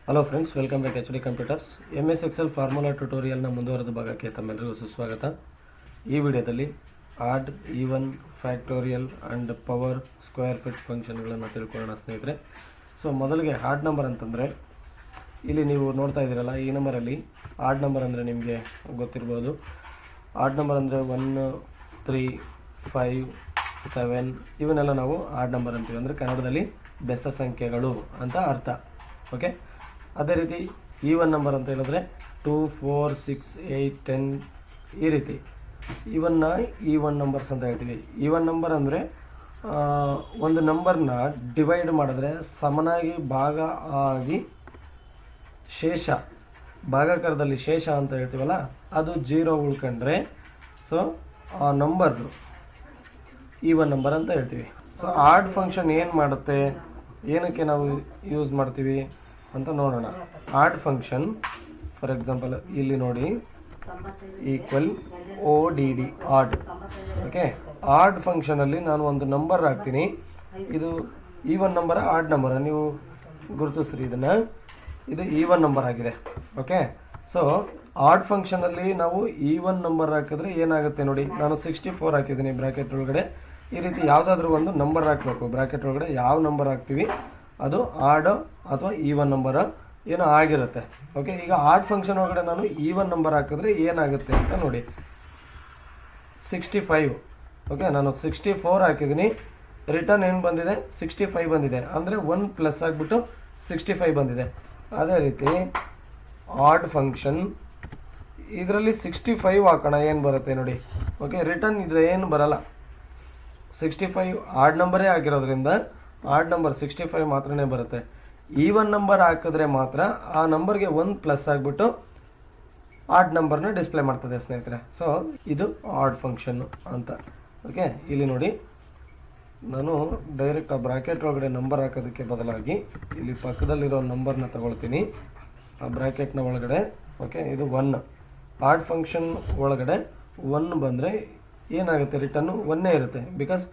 Hello friends, welcome back HD computers. MS Excel formula ಟ್ಯುಟೋರಿಯಲ್ನ ಮುಂದುವರೆದ ಭಾಗಕ್ಕೆ ತಮ್ಮೆಲ್ಲರಿಗೂ ಸುಸ್ವಾಗತ. ಈ ವಿಡಿಯೋದಲ್ಲಿ odd, even, factorial and power, square fit ಫಂಕ್ಷನ್ಗಳನ್ನು ತಿಳ್ಕೊಳ್ಳೋಣ ಸ್ನೇಹಿತರೆ. ಸೊ ಮೊದಲಿಗೆ ಆಡ್ ನಂಬರ್ ಅಂತಂದರೆ ಇಲ್ಲಿ ನೀವು ನೋಡ್ತಾ ಇದ್ದೀರಲ್ಲ, ಈ ನಂಬರಲ್ಲಿ ಆಡ್ ನಂಬರ್ ಅಂದರೆ ನಿಮಗೆ ಗೊತ್ತಿರ್ಬೋದು. ಆಡ್ ನಂಬರ್ ಅಂದರೆ 1, 3, 5, 7 ಇವನ್ನೆಲ್ಲ ನಾವು ಆಡ್ ನಂಬರ್ ಅಂತೀವಿ. ಅಂದರೆ ಕನ್ನಡದಲ್ಲಿ ಬೆಸ ಸಂಖ್ಯೆಗಳು ಅಂತ ಅರ್ಥ. ಓಕೆ, ಅದೇ ರೀತಿ ಈವನ್ ನಂಬರ್ ಅಂತ ಹೇಳಿದ್ರೆ 2, 4, 6, 8, 10 ಈ ರೀತಿ ಇವನ್ನ ಈವನ್ ನಂಬರ್ಸ್ ಅಂತ ಹೇಳ್ತೀವಿ. ಈವನ್ ನಂಬರ್ ಅಂದರೆ ಒಂದು ನಂಬರ್ನ ಡಿವೈಡ್ ಮಾಡಿದ್ರೆ ಸಮನಾಗಿ ಭಾಗ ಆಗಿ ಶೇಷ, ಭಾಗಾಕಾರದಲ್ಲಿ ಶೇಷ ಅಂತ ಹೇಳ್ತೀವಲ್ಲ, ಅದು 0 ಉಳ್ಕೊಂಡ್ರೆ ಸೊ ಆ ನಂಬರ್ ಈವನ್ ನಂಬರ್ ಅಂತ ಹೇಳ್ತೀವಿ. ಸೊ ಆಡ್ ಫಂಕ್ಷನ್ ಏನು ಮಾಡುತ್ತೆ, ಏನಕ್ಕೆ ನಾವು ಯೂಸ್ ಮಾಡ್ತೀವಿ ಅಂತ ನೋಡೋಣ. ಆಡ್ ಫಂಕ್ಷನ್ ಫಾರ್ ಎಕ್ಸಾಂಪಲ್ ಇಲ್ಲಿ ನೋಡಿ, equal ODD odd. Okay, odd ಫಂಕ್ಷನಲ್ಲಿ ನಾನು ಒಂದು ನಂಬರ್ ಹಾಕ್ತೀನಿ. ಇದು ಈವನ್ ನಂಬರ್, ಆಡ್ ನಂಬರ್ ನೀವು ಗುರುತಿಸ್ರಿ ಇದನ್ನು. ಇದು ಈವನ್ ನಂಬರ್ ಆಗಿದೆ. ಓಕೆ, ಸೊ ಆಡ್ ಫಂಕ್ಷನಲ್ಲಿ ನಾವು ಈವನ್ ನಂಬರ್ ಹಾಕಿದ್ರೆ ಏನಾಗುತ್ತೆ ನೋಡಿ, ನಾನು 64 ಹಾಕಿದ್ದೀನಿ ಬ್ರ್ಯಾಕೆಟ್ ಒಳಗಡೆ. ಈ ರೀತಿ ಯಾವುದಾದ್ರೂ ಒಂದು ನಂಬರ್ ಹಾಕಬೇಕು. ಬ್ರ್ಯಾಕೆಟ್ ಒಳಗಡೆ ಯಾವ ನಂಬರ್ ಹಾಕ್ತೀವಿ ಅದು ಆಡ್ ಅಥವಾ ಈವನ್ ನಂಬರ್ ಏನೋ ಆಗಿರುತ್ತೆ. ಓಕೆ, ಈಗ ಆಡ್ ಫಂಕ್ಷನ್ ಒಳಗಡೆ ನಾನು ಈವನ್ ನಂಬರ್ ಹಾಕಿದ್ರೆ ಏನಾಗುತ್ತೆ ಅಂತ ನೋಡಿ. 65. ಓಕೆ, ನಾನು 64 ಹಾಕಿದ್ದೀನಿ. ರಿಟರ್ನ್ ಏನು ಬಂದಿದೆ, 65 ಬಂದಿದೆ. ಅಂದರೆ 1 ಪ್ಲಸ್ ಆಗಿಬಿಟ್ಟು 65 ಬಂದಿದೆ. ಅದೇ ರೀತಿ ಆಡ್ ಫಂಕ್ಷನ್ ಇದರಲ್ಲಿ 65 ಹಾಕೋಣ, ಏನು ಬರುತ್ತೆ ನೋಡಿ. ಓಕೆ, ರಿಟರ್ನ್ ಇದ್ರೆ ಏನು ಬರಲ್ಲ. 65 ಆಡ್ ನಂಬರೇ ಆಗಿರೋದ್ರಿಂದ ಆಡ್ ನಂಬರ್ 65 ಮಾತ್ರನೇ ಬರುತ್ತೆ. ಈವನ್ ನಂಬರ್ ಹಾಕಿದ್ರೆ ಮಾತ್ರ ಆ ನಂಬರ್ಗೆ 1 ಪ್ಲಸ್ ಆಗಿಬಿಟ್ಟು ಆಡ್ ನಂಬರ್ನ ಡಿಸ್ಪ್ಲೇ ಮಾಡ್ತದೆ ಸ್ನೇಹಿತರೆ. ಸೊ ಇದು ಆಡ್ ಫಂಕ್ಷನ್ ಅಂತ. ಓಕೆ, ಇಲ್ಲಿ ನೋಡಿ, ನಾನು ಡೈರೆಕ್ಟ್ ಆ ಬ್ರ್ಯಾಕೆಟ್ ಒಳಗಡೆ ನಂಬರ್ ಹಾಕೋದಕ್ಕೆ ಬದಲಾಗಿ ಇಲ್ಲಿ ಪಕ್ಕದಲ್ಲಿರೋ ನಂಬರ್ನ ತಗೊಳ್ತೀನಿ ಆ ಬ್ರ್ಯಾಕೆಟ್ನ ಒಳಗಡೆ. ಓಕೆ, ಇದು 1. ಆಡ್ ಫಂಕ್ಷನ್ ಒಳಗಡೆ 1 ಬಂದರೆ ಏನಾಗುತ್ತೆ, ರಿಟರ್ನು 1 ಇರುತ್ತೆ, ಬಿಕಾಸ್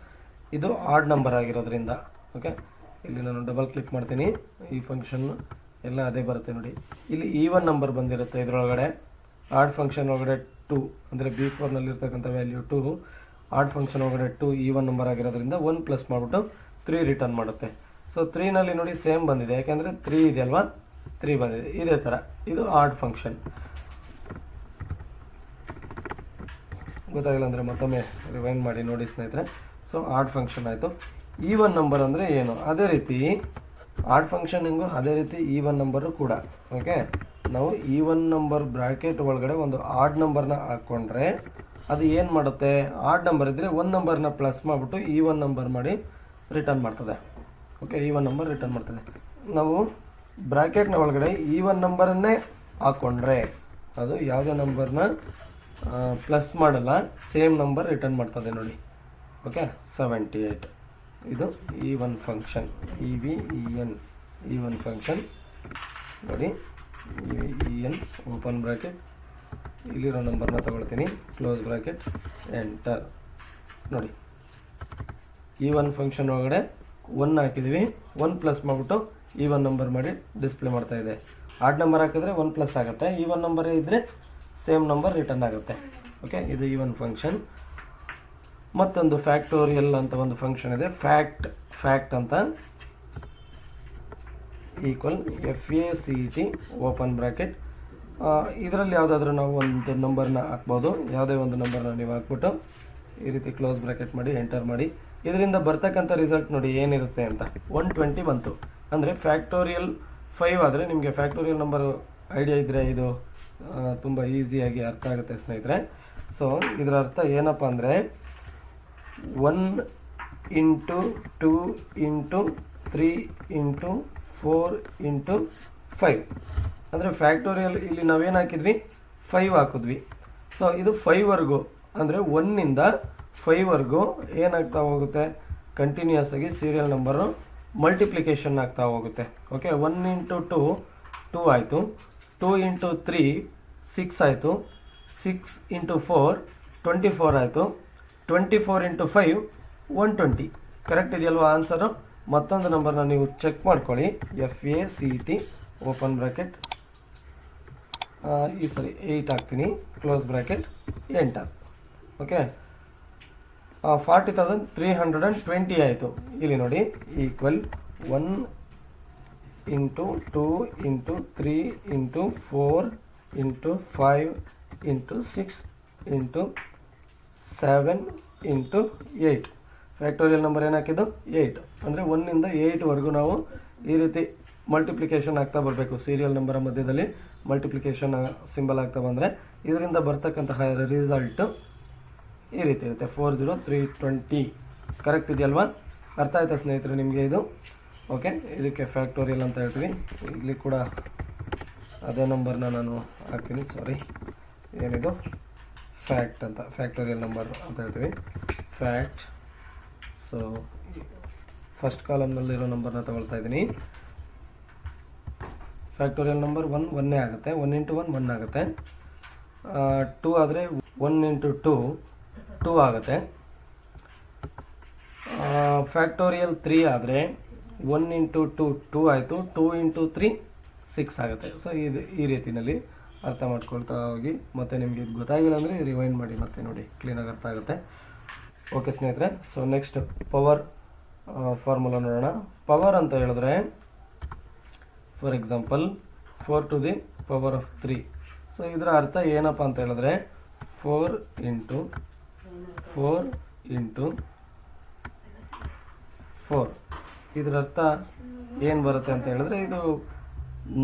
ಇದು ಆಡ್ ನಂಬರ್ ಆಗಿರೋದ್ರಿಂದ. ಓಕೆ, ಇಲ್ಲಿ ನಾನು ಡಬಲ್ ಕ್ಲಿಕ್ ಮಾಡ್ತೀನಿ. ಈ ಫಂಕ್ಷನ್ ಎಲ್ಲ ಅದೇ ಬರುತ್ತೆ ನೋಡಿ. ಇಲ್ಲಿ ಈವನ್ ನಂಬರ್ ಬಂದಿರುತ್ತೆ ಇದರೊಳಗಡೆ. ಆಡ್ ಫಂಕ್ಷನ್ ಒಳಗಡೆ 2 ಅಂದರೆ B4ನಲ್ಲಿರ್ತಕ್ಕಂಥ ವ್ಯಾಲ್ಯೂ 2. ಆಡ್ ಫಂಕ್ಷನ್ ಒಳಗಡೆ 2 ಈವನ್ ನಂಬರ್ ಆಗಿರೋದ್ರಿಂದ 1 ಪ್ಲಸ್ ಮಾಡಿಬಿಟ್ಟು 3 ರಿಟರ್ನ್ ಮಾಡುತ್ತೆ. ಸೊ 3ನಲ್ಲಿ ನೋಡಿ ಸೇಮ್ ಬಂದಿದೆ, ಯಾಕೆಂದರೆ 3 ಇದೆ ಅಲ್ವಾ, 3 ಬಂದಿದೆ. ಇದೇ ಥರ ಇದು ಆಡ್ ಫಂಕ್ಷನ್. ಗೊತ್ತಾಗಿಲ್ಲ ಅಂದರೆ ಮತ್ತೊಮ್ಮೆ ರಿವೈಂಡ್ ಮಾಡಿ ನೋಡಿ ಸ್ನೇಹಿತರೆ. ಸೊ ಆಡ್ ಫಂಕ್ಷನ್ ಆಯಿತು. ಈವನ್ ನಂಬರ್ ಅಂದರೆ ಏನು, ಅದೇ ರೀತಿ ಆಡ್ ಫಂಕ್ಷನಿಂಗು ಅದೇ ರೀತಿ ಈವನ್ ನಂಬರು ಕೂಡ. ಓಕೆ, ನಾವು ಈವನ್ ನಂಬರ್ ಬ್ರ್ಯಾಕೆಟ್ ಒಳಗಡೆ ಒಂದು ಆಡ್ ನಂಬರ್ನ ಹಾಕ್ಕೊಂಡ್ರೆ ಅದು ಏನು ಮಾಡುತ್ತೆ, ಆಡ್ ನಂಬರ್ ಇದ್ದರೆ 1 ನಂಬರ್ನ ಪ್ಲಸ್ ಮಾಡಿಬಿಟ್ಟು ಈವನ್ ನಂಬರ್ ಮಾಡಿ ರಿಟರ್ನ್ ಮಾಡ್ತದೆ. ಓಕೆ, ಈವನ್ ನಂಬರ್ ರಿಟರ್ನ್ ಮಾಡ್ತದೆ. ನಾವು ಬ್ರ್ಯಾಕೆಟ್ನ ಒಳಗಡೆ ಈವನ್ ನಂಬರನ್ನೇ ಹಾಕ್ಕೊಂಡ್ರೆ ಅದು ಯಾವುದೇ ನಂಬರ್ನ ಪ್ಲಸ್ ಮಾಡಲ್ಲ, ಸೇಮ್ ನಂಬರ್ ರಿಟರ್ನ್ ಮಾಡ್ತದೆ ನೋಡಿ. ಓಕೆ, 78 ಇದು even function. EVEN even function ನೋಡಿ. EVEN ಓಪನ್ ಬ್ರ್ಯಾಕೆಟ್, ಇಲ್ಲಿರೋ ನಂಬರ್ನ ತಗೊಳ್ತೀನಿ, ಕ್ಲೋಸ್ ಬ್ರ್ಯಾಕೆಟ್, ಎಂಟರ್ ನೋಡಿ. ಈವನ್ ಫಂಕ್ಷನ್ ಒಳಗಡೆ 1 ಹಾಕಿದ್ದೀವಿ, 1 ಪ್ಲಸ್ ಮಾಡಿಬಿಟ್ಟು ಈವನ್ ನಂಬರ್ ಮಾಡಿ ಡಿಸ್ಪ್ಲೇ ಮಾಡ್ತಾ ಇದೆ. ಆಡ್ ನಂಬರ್ ಹಾಕಿದ್ರೆ 1 ಪ್ಲಸ್ ಆಗುತ್ತೆ, ಈವನ್ ನಂಬರೇ ಇದ್ದರೆ ಸೇಮ್ ನಂಬರ್ ರಿಟರ್ನ್ ಆಗುತ್ತೆ. ಓಕೆ, ಇದು ಈವನ್ ಫಂಕ್ಷನ್. ಮತ್ತೊಂದು ಫ್ಯಾಕ್ಟೋರಿಯಲ್ ಅಂತ ಒಂದು ಫಂಕ್ಷನ್ ಇದೆ, ಫ್ಯಾಕ್ಟ್ ಅಂತ. Equal FACT open bracket. ಇದರಲ್ಲಿ ಯಾವುದಾದ್ರೂ ನಾವು ಒಂದು ನಂಬರ್ನ ಹಾಕ್ಬೋದು. ಯಾವುದೇ ಒಂದು ನಂಬರ್ನ ನೀವು ಹಾಕ್ಬಿಟ್ಟು ಈ ರೀತಿ ಕ್ಲೋಸ್ ಬ್ರ್ಯಾಕೆಟ್ ಮಾಡಿ ಎಂಟರ್ ಮಾಡಿ. ಇದರಿಂದ ಬರ್ತಕ್ಕಂಥ ರಿಸಲ್ಟ್ ನೋಡಿ ಏನಿರುತ್ತೆ ಅಂತ. 120 ಬಂತು. ಅಂದರೆ ಫ್ಯಾಕ್ಟೋರಿಯಲ್ 5 ಆದರೆ ನಿಮಗೆ ಫ್ಯಾಕ್ಟೋರಿಯಲ್ ನಂಬರ್ ಐಡಿಯಾ ಇದ್ದರೆ ಇದು ತುಂಬ ಈಸಿಯಾಗಿ ಅರ್ಥ ಆಗುತ್ತೆ ಸ್ನೇಹಿತರೆ. ಸೊ ಇದರ ಅರ್ಥ ಏನಪ್ಪ ಅಂದರೆ 1 ಇಂಟು 2 ಇಂಟು 3 ಇಂಟು 4 ಇಂಟು 5 ಅಂದರೆ ಫ್ಯಾಕ್ಟೋರಿಯಲ್ ಇಲ್ಲಿ ನಾವೇನು ಹಾಕಿದ್ವಿ, 5 ಹಾಕಿದ್ವಿ. ಸೊ ಇದು 5ವರೆಗೂ ಅಂದರೆ 1ನಿಂದ 5ವರೆಗೂ ಏನಾಗ್ತಾ ಹೋಗುತ್ತೆ, ಕಂಟಿನ್ಯೂಯಸ್ ಆಗಿ ಸೀರಿಯಲ್ ನಂಬರು ಮಲ್ಟಿಪ್ಲಿಕೇಶನ್ ಆಗ್ತಾ ಹೋಗುತ್ತೆ. ಓಕೆ, 1 ಇಂಟು 2 2 ಆಯಿತು, 2 ಇಂಟು 3 6 ಆಯಿತು, 6 ಇಂಟು 4 24 ಆಯಿತು, 24 ಇಂಟು 5 120. ಕರೆಕ್ಟ್ ಇದೆಯಲ್ವಾ ಆನ್ಸರು? ಮತ್ತೊಂದು ನಂಬರ್ನ ನೀವು ಚೆಕ್ ಮಾಡ್ಕೊಳ್ಳಿ. FACT ಓಪನ್ ಬ್ರ್ಯಾಕೆಟ್ ಈ ಸರಿ 8 ಹಾಕ್ತೀನಿ, ಕ್ಲೋಸ್ ಬ್ರ್ಯಾಕೆಟ್ ಎಂಟರ್. ಓಕೆ, 40,320 ಆಯಿತು. ಇಲ್ಲಿ ನೋಡಿ equal 1 into 2 into 3 into 4 into 5 into 6 into 7 into 8. Factorial number ಏನು ಹಾಕಿದ್ದು 8. ಅಂದರೆ 1ಇಂದ 8ವರೆಗೂ ನಾವು ಈ ರೀತಿ ಮಲ್ಟಿಪ್ಲಿಕೇಶನ್ ಆಗ್ತಾ ಬರಬೇಕು. ಸೀರಿಯಲ್ ನಂಬರ ಮಧ್ಯದಲ್ಲಿ ಮಲ್ಟಿಪ್ಲಿಕೇಶನ್ ಸಿಂಬಲ್ ಆಗ್ತಾ ಬಂದರೆ ಇದರಿಂದ ಬರ್ತಕ್ಕಂತಹ ರಿಸಲ್ಟು ಈ ರೀತಿ ಇರುತ್ತೆ. 40320 ಕರೆಕ್ಟ್ ಇದೆಯಲ್ವಾ? ಅರ್ಥ ಆಯ್ತಾ ಸ್ನೇಹಿತರೆ ನಿಮಗೆ ಇದು? ಓಕೆ, ಇದಕ್ಕೆ ಫ್ಯಾಕ್ಟೋರಿಯಲ್ ಅಂತ ಹೇಳ್ತೀವಿ. ಇಲ್ಲಿ ಕೂಡ ಅದೇ ನಂಬರ್ನ ನಾನು ಹಾಕ್ತೀನಿ. ಸಾರಿ, ಏನಿದು ಫ್ಯಾಕ್ಟ್ ಅಂತ, ಫ್ಯಾಕ್ಟೋರಿಯಲ್ ನಂಬರ್ ಅಂತ ಹೇಳ್ತೀವಿ. ಫ್ಯಾಕ್ಟ್. ಸೊ ಫಸ್ಟ್ ಕಾಲಮ್ನಲ್ಲಿರೋ ನಂಬರ್ನ ತಗೊಳ್ತಾ ಇದ್ದೀನಿ. ಫ್ಯಾಕ್ಟೋರಿಯಲ್ ನಂಬರ್ 1 ಆಗುತ್ತೆ. 1 ಇಂಟು 1 1 ಆಗುತ್ತೆ. 2 ಆದರೆ 1 ಇಂಟು 2 2 ಆಗುತ್ತೆ. ಫ್ಯಾಕ್ಟೋರಿಯಲ್ 3 ಆದರೆ 1 ಇಂಟು 2 2 ಆಯಿತು. 2 ಇಂಟು 3 6 ಆಗುತ್ತೆ. ಸೊ ಇದು ಈ ರೀತಿಯಲ್ಲಿ ಅರ್ಥ ಮಾಡ್ಕೊಳ್ತಾ ಹೋಗಿ. ಮತ್ತು ನಿಮಗೆ ಇದು ಗೊತ್ತಾಗಿಲ್ಲ ಅಂದರೆ ರಿವೈಂಡ್ ಮಾಡಿ ಮತ್ತೆ ನೋಡಿ, ಕ್ಲೀನಾಗಿ ಅರ್ಥ ಆಗುತ್ತೆ. ಓಕೆ ಸ್ನೇಹಿತರೆ, ಸೊ ನೆಕ್ಸ್ಟ್ ಪವರ್ ಫಾರ್ಮುಲಾ ನೋಡೋಣ. ಪವರ್ ಅಂತ ಹೇಳಿದ್ರೆ for example 4 to the power of 3. So ಇದರ ಅರ್ಥ ಏನಪ್ಪ ಅಂತ ಹೇಳಿದ್ರೆ 4 ಇಂಟು 4 ಇಂಟು 4. ಇದರ ಅರ್ಥ ಏನು ಬರುತ್ತೆ ಅಂತ ಹೇಳಿದ್ರೆ ಇದು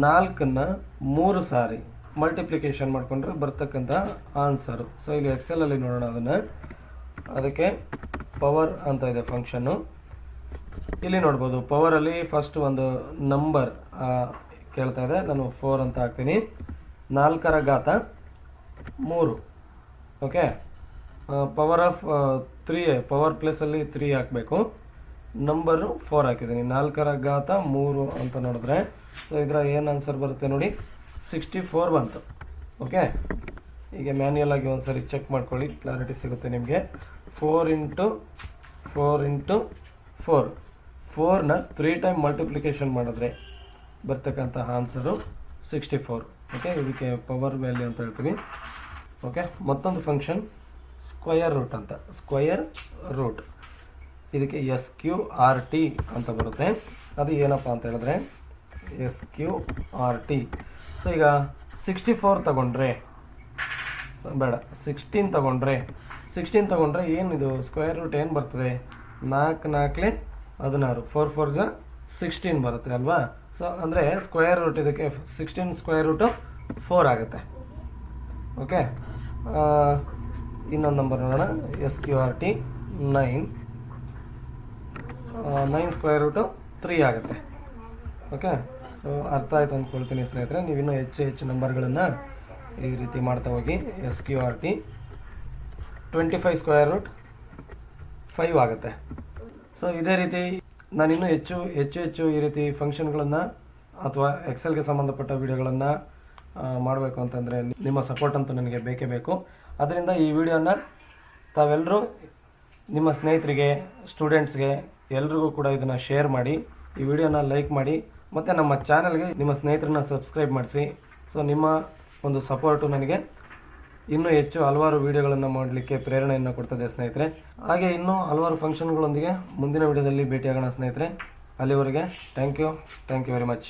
4ನ್ನು 3 ಸಾರಿ ಮಲ್ಟಿಪ್ಲಿಕೇಶನ್ ಮಾಡಿಕೊಂಡ್ರೆ ಬರ್ತಕ್ಕಂಥ ಆನ್ಸರು. ಸೊ ಇಲ್ಲಿ ಎಕ್ಸೆಲಲ್ಲಿ ನೋಡೋಣ ಅದನ್ನು. ಅದಕ್ಕೆ ಪವರ್ ಅಂತ ಇದೆ ಫಂಕ್ಷನ್ನು. ಇಲ್ಲಿ ನೋಡ್ಬೋದು ಪವರಲ್ಲಿ ಫಸ್ಟ್ ಒಂದು ನಂಬರ್ ಕೇಳ್ತಾ ಇದೆ. ನಾನು 4 ಅಂತ ಹಾಕ್ತೀನಿ. 4ರ ಘಾತ 3. ಓಕೆ, ಪವರ್ ಆಫ್ 3, ಪವರ್ ಪ್ಲೇಸಲ್ಲಿ 3 ಹಾಕಬೇಕು. ನಂಬರು 4 ಹಾಕಿದ್ದೀನಿ. 4ರ ಘಾತ 3 ಅಂತ ನೋಡಿದ್ರೆ ಸೊ ಇದರ ಏನು ಆನ್ಸರ್ ಬರುತ್ತೆ ನೋಡಿ, 64 ಬಂತು. ಓಕೆ, ಈಗ ಮ್ಯಾನ್ಯಲ್ ಆಗಿ ಒಂದು ಸರಿ ಚೆಕ್ ಮಾಡ್ಕೊಳ್ಳಿ, ಕ್ಲಾರಿಟಿ ಸಿಗುತ್ತೆ ನಿಮಗೆ. 4 ಇಂಟು 4 ಇಂಟು 4, 4ನ 3 ಟೈಮ್ ಮಲ್ಟಿಪ್ಲಿಕೇಶನ್ ಮಾಡಿದ್ರೆ ಬರ್ತಕ್ಕಂಥ ಆನ್ಸರು 64. ಓಕೆ, ಇದಕ್ಕೆ ಪವರ್ ವ್ಯಾಲ್ಯೂ ಅಂತ ಹೇಳ್ತೀವಿ. ಓಕೆ, ಮತ್ತೊಂದು ಫಂಕ್ಷನ್ ಸ್ಕ್ವಯರ್ ರೂಟ್ ಅಂತ. ಸ್ಕ್ವಯರ್ ರೂಟ್ ಇದಕ್ಕೆ SQRT ಅಂತ ಬರುತ್ತೆ. ಅದು ಏನಪ್ಪ ಅಂತ ಹೇಳಿದ್ರೆ SQRT. ಸೊ ಈಗ 64 ತಗೊಂಡ್ರೆ, ಸೊ ಬೇಡ 16 ತಗೊಂಡ್ರೆ ಏನಿದು ಸ್ಕ್ವೇರ್ ರೂಟ್ ಏನು ಬರ್ತದೆ? 4 4 16, 4 4 16 ಬರುತ್ತೆ ಅಲ್ವಾ? ಸೊ ಅಂದರೆ ಸ್ಕ್ವೇರ್ ರೂಟ್ ಇದಕ್ಕೆ 16 ಸ್ಕ್ವೇರ್ ರೂಟು 4 ಆಗುತ್ತೆ. ಓಕೆ, ಇನ್ನೊಂದು ನಂಬರ್ ನೋಡೋಣ. SQRT 9 ಸ್ಕ್ವೇರ್ ರೂಟು 3 ಆಗುತ್ತೆ. ಓಕೆ, ಸೊ ಅರ್ಥ ಆಯ್ತು ಅಂದ್ಕೊಳ್ತೀನಿ ಸ್ನೇಹಿತರೆ. ನೀವಿನ್ನೂ ಹೆಚ್ಚು ನಂಬರ್ಗಳನ್ನು ಈ ರೀತಿ ಮಾಡ್ತಾ ಹೋಗಿ. SQRT 25 ಸ್ಕ್ವೇರ್ ರೂಟ್ 5 ಆಗುತ್ತೆ. ಸೊ ಇದೇ ರೀತಿ ನಾನಿನ್ನೂ ಹೆಚ್ಚು ಈ ರೀತಿ ಫಂಕ್ಷನ್ಗಳನ್ನು ಅಥವಾ ಎಕ್ಸೆಲ್ಗೆ ಸಂಬಂಧಪಟ್ಟ ವಿಡಿಯೋಗಳನ್ನು ಮಾಡಬೇಕು ಅಂತಂದರೆ ನಿಮ್ಮ ಸಪೋರ್ಟ್ ಅಂತೂ ನನಗೆ ಬೇಕೇ ಬೇಕು. ಅದರಿಂದ ಈ ವಿಡಿಯೋನ ತಾವೆಲ್ಲರೂ ನಿಮ್ಮ ಸ್ನೇಹಿತರಿಗೆ, ಸ್ಟೂಡೆಂಟ್ಸ್ಗೆ ಎಲ್ರಿಗೂ ಕೂಡ ಇದನ್ನು ಶೇರ್ ಮಾಡಿ, ಈ ವಿಡಿಯೋನ ಲೈಕ್ ಮಾಡಿ, ಮತ್ತು ನಮ್ಮ ಚಾನಲ್ಗೆ ನಿಮ್ಮ ಸ್ನೇಹಿತರನ್ನ ಸಬ್ಸ್ಕ್ರೈಬ್ ಮಾಡಿಸಿ. ಸೊ ನಿಮ್ಮ ಒಂದು ಸಪೋರ್ಟು ನನಗೆ ಇನ್ನೂ ಹೆಚ್ಚು ಹಲವಾರು ವಿಡಿಯೋಗಳನ್ನು ಮಾಡಲಿಕ್ಕೆ ಪ್ರೇರಣೆಯನ್ನು ಕೊಡ್ತದೆ ಸ್ನೇಹಿತರೆ. ಹಾಗೆ ಇನ್ನೂ ಹಲವಾರು ಫಂಕ್ಷನ್ಗಳೊಂದಿಗೆ ಮುಂದಿನ ವಿಡಿಯೋದಲ್ಲಿ ಭೇಟಿಯಾಗೋಣ ಸ್ನೇಹಿತರೆ. ಅಲ್ಲಿವರೆಗೆ ಥ್ಯಾಂಕ್ ಯು ವೆರಿ ಮಚ್.